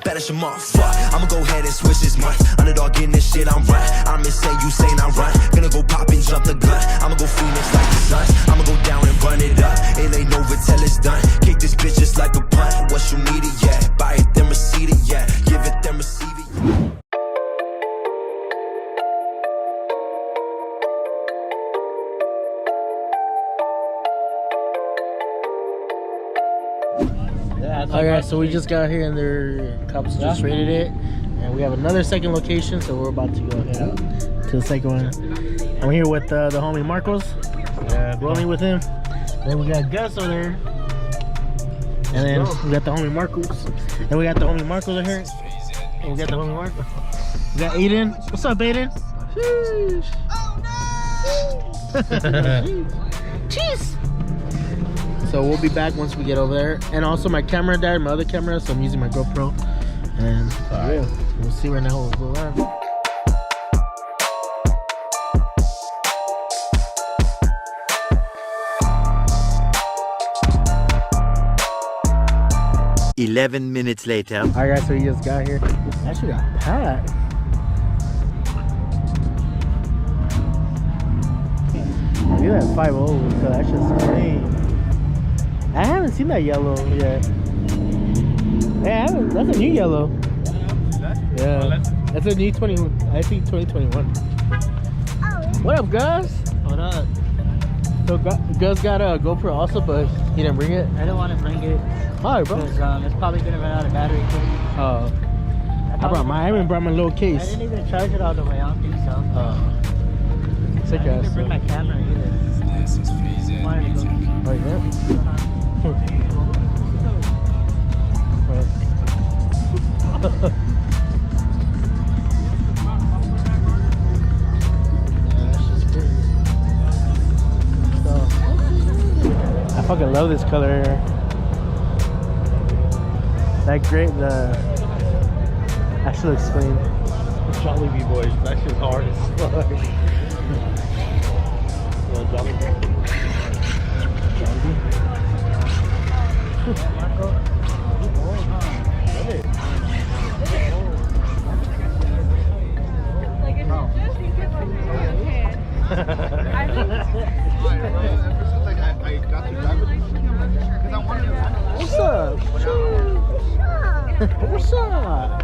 fetish them off. Fuck, I'ma go ahead and switch this month. Underdog getting this shit, I'm right. I'm insane, you saying I'm run. Gonna go pop and jump the gun. I'ma go Phoenix like the Suns. I'ma go down and run it up. It ain't over till it's done. Kick this bitch just like a punt. What you need it, yeah. Buy it, then receive it, yeah. Give it, then receive it. Alright, so we just got here and their cops just raided it. And we have another second location, so we're about to go head out to the second one. I'm here with the homie Marcos. Rolling with him. And then we got Gus over there. And then we got the homie Marcos. And we got the homie Marcos over here. And we got the homie Marcos. We got Aiden. What's up, Aiden? Sheesh. Oh no! Cheese! So we'll be back once we get over there. And also my camera died, my other camera, so I'm using my GoPro. And yeah, we'll see right now what we'll go on. 11 minutes later. Alright guys, so we just got here. Actually got packed. Look at that 5.0, so that's just clean. I haven't seen that yellow yet. Hey, I haven't, that's a new yellow. Yeah, that's a new 20, I think 2021. What up, Gus? What up? So Gus got a GoPro also, but he didn't bring it. I didn't want to bring it. Alright, bro. Because it's probably gonna run out of battery quick. Oh. I even brought my little case. I didn't even charge it all the way. I don't think so. Sick I didn't ass. even bring my camera either. I wanted to go. Oh yeah. I fucking love this color. That great, that shit looks clean. Jollibee boys, that shit's hard as fuck. Jollibee. What's up? What's up?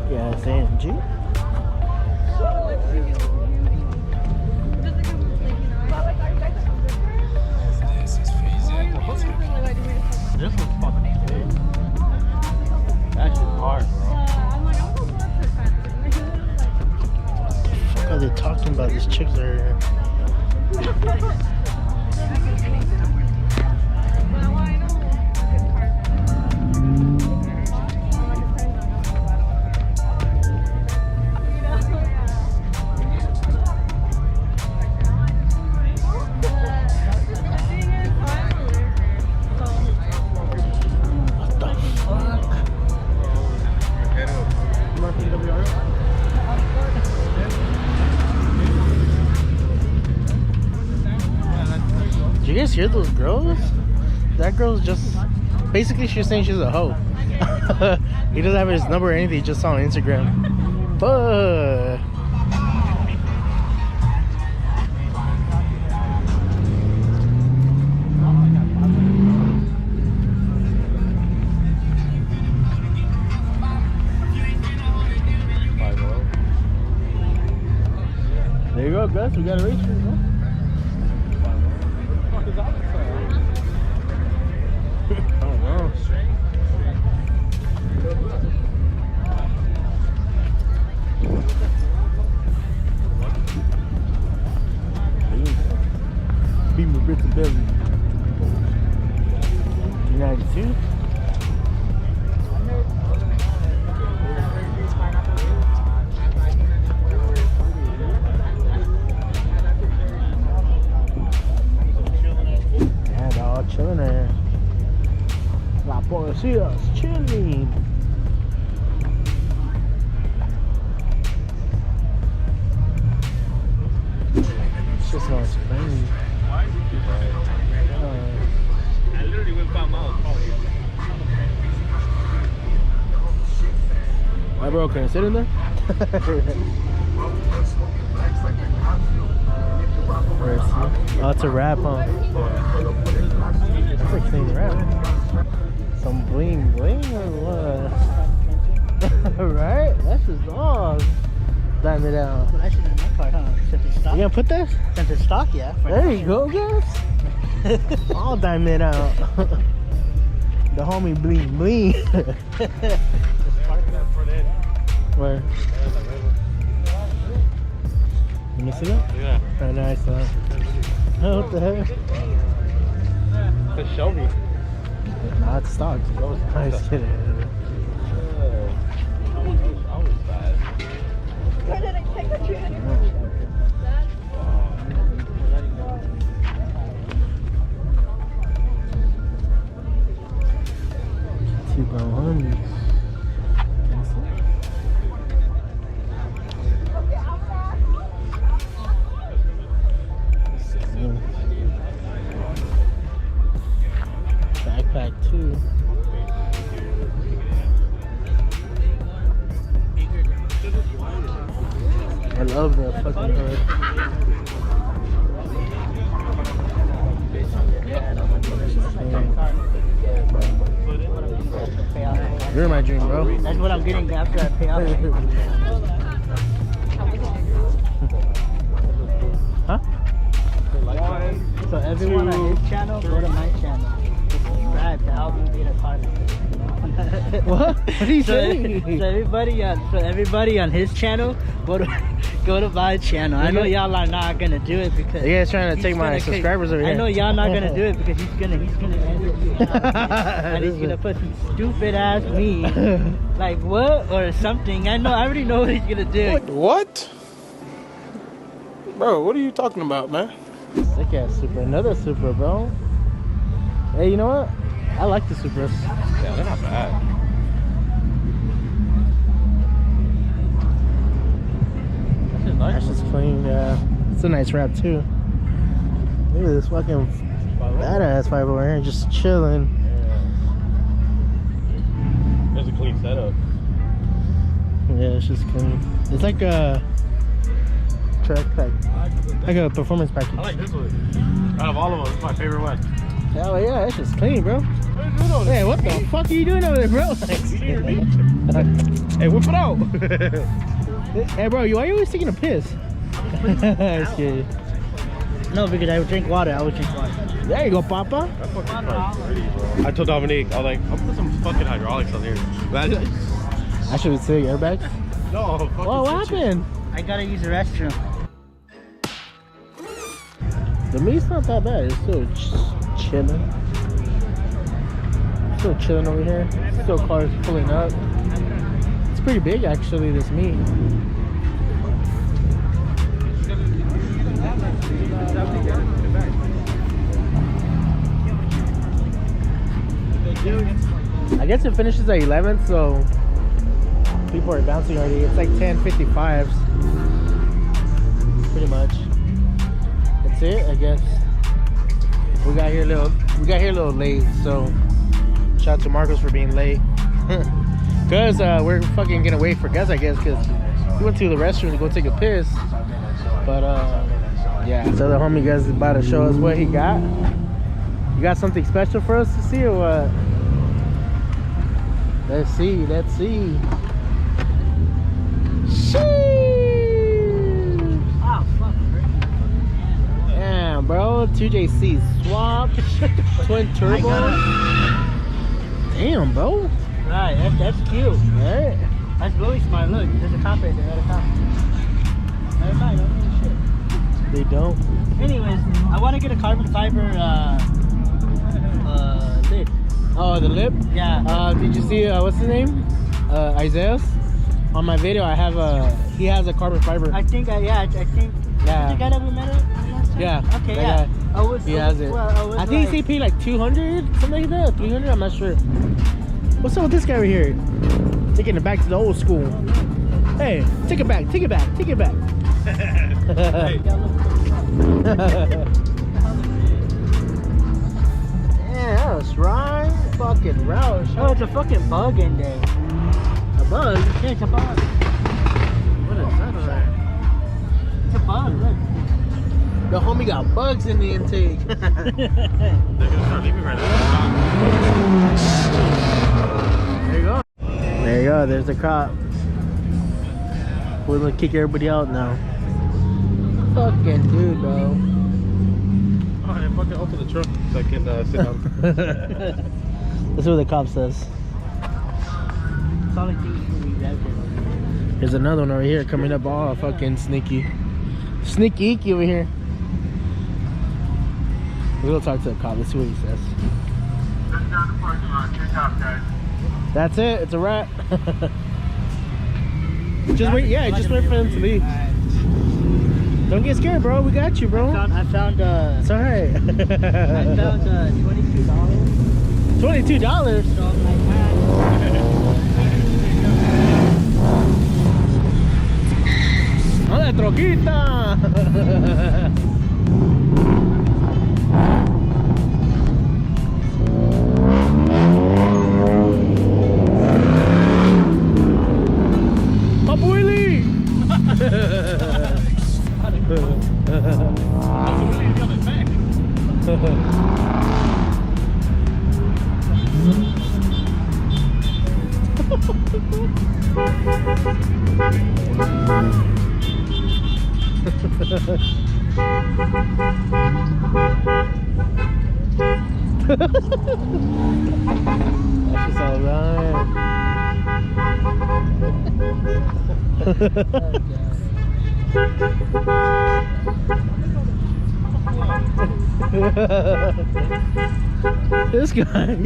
Yeah, it's AMG. This one's fucking big. That shit's hard, bro. What are they talking about? These chicks are here. Did you guys hear those girls? That girl's just basically she's saying she's a hoe. He doesn't have his number or anything, he just saw on Instagram. But there you go, Gus. We got a race for you, bro. Beamer Brits and Belly. 292. Yeah, they're all chilling there. La policía's chilling. It's just not crazy. bro can sit in there? Oh, it's a wrap, huh? That's like clean wrap. Some bling bling or what? Right? That's just all. Diamond it out. But I should have my card, huh? Since it's stock. You gonna put that? Since it's stock, yeah. There you go, guys. All diamond it out. The homie bling bling. Where? Let me see that? Yeah. Oh, nice. Oh, what the heck? The Shelby. Nah, it's stock. Nice kidding. T-bone homies. Backpack too. I love the fucking hood. You're my dream, bro. That's what I'm getting after I pay off. Huh? So everyone on his channel, go to my channel. Subscribe to help me get a car. What? What are you saying? So everybody on his channel, go to my channel. I know y'all are not gonna do it because You guys trying to take my subscribers over here. I know y'all not gonna do it because he's gonna end it, and he's gonna put some stupid ass meme like what or something. I already know what he's gonna do. What? Bro, what are you talking about, man? Sick ass Supra, another Supra, bro. Hey, you know what? I like the Supras. Yeah, they're not bad. That's just nice. That's just clean, yeah. It's a nice wrap too. Look at this fucking badass 5 over here just chilling. Yeah. It's a clean setup. Yeah, it's just clean. It's like a track pack, like a performance package. I like this one. Out of all of them, it's my favorite one. Hell yeah, it's just clean, bro. Hey, what the fuck are you doing over there, bro? Hey, whip it out. Hey, bro, why are you always taking a piss? Just kidding. No, because I would drink water. I would drink water. There you go, Papa. I told Dominique, I was like, I'll put some fucking hydraulics on here. Actually, would say airbags. No, fucking Whoa, what happened? I gotta use the restroom. The meat's not that bad. It's still chilling. Still chilling over here. Still cars pulling up. It's pretty big, actually, this meat. I guess it finishes at 11, so people are bouncing already. It's like 10:55s, pretty much. That's it, I guess. We got here a little late, so shout out to Marcos for being late. Cause we're fucking gonna wait for Gus, I guess, cause he went to the restroom to go take a piss. But yeah. So the homie Gus is about to show us what he got. You got something special for us to see or what? Let's see. Sheesh. Oh, fuck. Damn, bro. 2JC swap. Twin turbo. Damn, bro. Right, that's cute. Right. That's really smart. Look, there's a cop right there. Never mind, don't give a shit. They don't. Anyways, I want to get a carbon fiber lid. Oh, the lip? Yeah. Did you see, what's his name? Isaiah's? On my video, I have he has a carbon fiber. I think. Yeah. Is the guy that we met at? Yeah. Okay, that yeah. He has it. I think he paid like 200, something like that, 300, I'm not sure. What's up with this guy right here? Taking it back to the old school. Hey, take it back. Hey. Yeah, that's right. Fucking Roush. Oh, it's a fucking bug in there. A bug. Yeah, it's a bug. What is that on there? It's a bug, look. The homie got bugs in the intake. They're gonna start leaving right now. There you go. There you go. There's the cop. We're gonna kick everybody out now. Fucking dude, bro. Oh, and fucking open the truck so I can sit down. That's what the cop says. Solid things for me, that's it. There's another one over here coming up all fucking sneaky. Sneaky icky over here. We'll talk to the cop. Let's see what he says. Just down the parking lot. Good job, guys. That's it. It's a wrap. Just wait. Yeah, just wait for them to leave. Don't get scared, bro. We got you, bro. I found It's all right. I found $22. $22. So I'm like, ¡Hola, troquita! Papuili! Willie's coming back. That's just all right. This guy.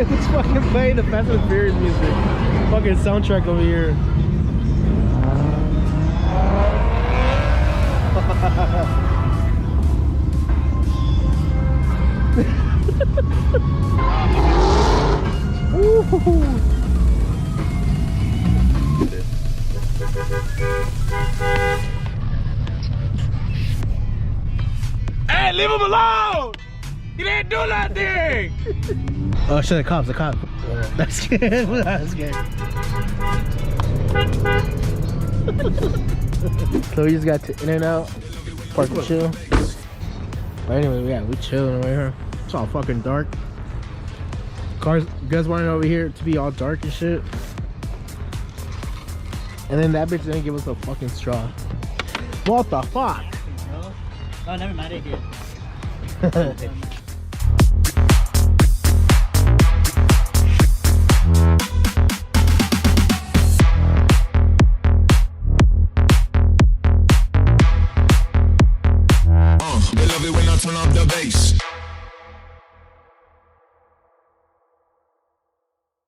It's fucking playing the Fast and Furious music. Fucking soundtrack over here. Hey, leave him alone! He didn't do nothing! Oh shit, the cops, the cop. That's scared. That's scared. So we just got to in and out, park and chill. But anyway, yeah, we chilling over here. It's all fucking dark. Cars, you guys wanted over here to be all dark and shit. And then that bitch didn't give us a fucking straw. What the fuck? oh, never mind, I did. They love it when I turn off the bass.